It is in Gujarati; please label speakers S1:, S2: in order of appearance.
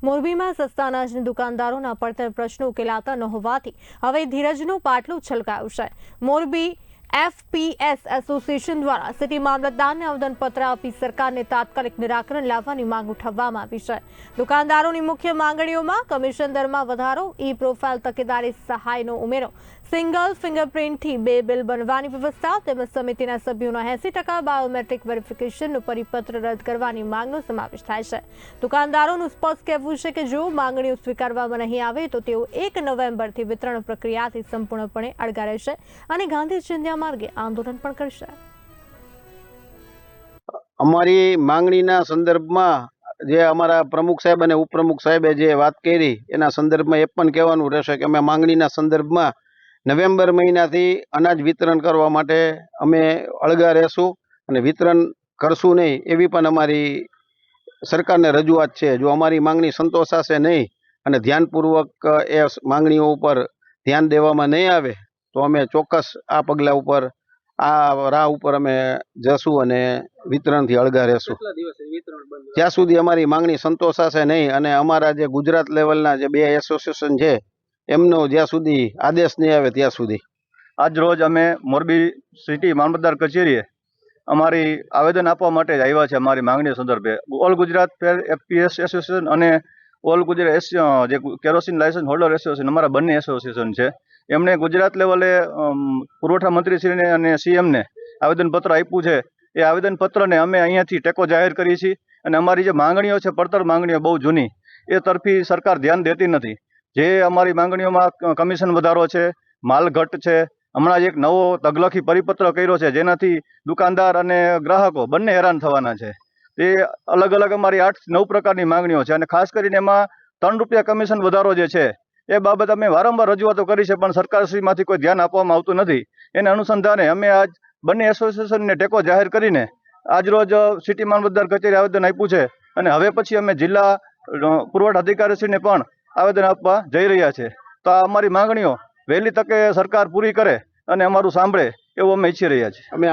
S1: મોરબીમાં સસ્તા અનાજની દુકાનદારોના પડતર પ્રશ્નો ઉકેલાતા ન હોવાથી હવે ધીરજનું પાટલું છલકાયું છે। મોરબી FPS એસોસિએશન દ્વારા સિટી મામલતદારને આવેદનપત્ર આપી સરકારને તાત્કાલિક નિરાકરણ લાવવાની માંગ ઉઠાવવામાં આવી છે। દુકાનદારોની મુખ્ય માંગણીઓમાં કમિશન દરમાં વધારો, ઈ પ્રોફાઇલ તકેદારી સહાયનો ઉમેરો, સિંગલ ફિંગરપ્રિન્ટથી 2 બિલ બનવાની વ્યવસ્થા તેમજ સમિતિના સભ્યોના 80% બાયોમેટ્રિક વેરિફિકેશનનો પરિપત્ર રદ કરવાની માંગનો સમાવેશ થાય છે। દુકાનદારોનું સ્પષ્ટ કહેવું છે કે જો માંગણીઓ સ્વીકારવામાં નહીં આવે તો તેઓ 1 નવેમ્બરથી વિતરણ પ્રક્રિયાથી સંપૂર્ણપણે અળગા રહેશે અને ગાંધી ચિંધ્યા માર્ગે આંદોલન પણ કરશે।
S2: અમારી માંગણીના સંદર્ભમાં જે અમારા પ્રમુખ સાહેબ અને ઉપપ્રમુખ સાહેબે જે વાત કરી એના સંદર્ભમાં એ પણ કહેવાનું રહેશે કે અમે માંગણીના સંદર્ભમાં નવેમ્બર મહિનાથી અનાજ વિતરણ કરવા માટે અમે અળગા રહેશું અને વિતરણ કરશું નહીં એવી પણ અમારી સરકારને રજૂઆત છે। જો અમારી માંગણી સંતોષાશે નહીં અને ધ્યાનપૂર્વક એ માંગણીઓ ઉપર ધ્યાન દેવામાં નહીં આવે તો અમે ચોક્કસ આ પગલાં ઉપર આ રાહ ઉપર અમે જશું અને વિતરણથી અળગા રહેશું જ્યાં સુધી અમારી માંગણી સંતોષાશે નહીં અને અમારા જે ગુજરાત લેવલના જે 2 એસોસિએશન છે એમનો જ્યાં સુધી આદેશ નહીં આવે ત્યાં સુધી
S3: આજ રોજ અમે મોરબી સિટી મામલતદાર કચેરીએ અમારી આવેદન આપવા માટે જ આવ્યા છે। અમારી માંગણી સંદર્ભે ઓલ ગુજરાત ફેર FPS એસોસિએશન અને ઓલ ગુજરાત જે કેરોસીન લાયસન્સ હોલ્ડર એસોસિએશન અમારા બંને એસોસિએશન છે। એમણે ગુજરાત લેવલે પુરવઠા મંત્રીશ્રીને અને CMને આવેદનપત્ર આપ્યું છે। એ આવેદનપત્રને અમે અહીંયાથી ટેકો જાહેર કરીએ છીએ અને અમારી જે માંગણીઓ છે પડતર માંગણીઓ બહુ જૂની એ તરફી સરકાર ધ્યાન દેતી નથી। જે અમારી માંગણીઓમાં કમિશન વધારો છે, માલઘટ છે, હમણાં જ એક નવો તગલખી પરિપત્ર કર્યો છે જેનાથી દુકાનદાર અને ગ્રાહકો બંને હેરાન થવાના છે। તે અલગ અલગ અમારી 8-9 પ્રકારની માંગણીઓ છે અને ખાસ કરીને એમાં 3 રૂપિયા કમિશન વધારો જે છે એ બાબત અમે વારંવાર રજૂઆતો કરી છે પણ સરકારશ્રીમાંથી કોઈ ધ્યાન આપવામાં આવતું નથી। એને અનુસંધાને અમે આજ બંને એસોસિએશનને ટેકો જાહેર કરીને આજરોજ સિટી મામલતદાર કચેરી આવેદન આપ્યું છે અને હવે પછી અમે જિલ્લા પુરવઠા અધિકારીશ્રીને પણ આવેદન આપવા જઈ રહ્યા છે। તો આ અમારી માંગણીઓ વહેલી તકે સરકાર પૂરી કરે અને અમારું સાંભળે એવું અમે ઈચ્છી રહ્યા છીએ।
S2: અમે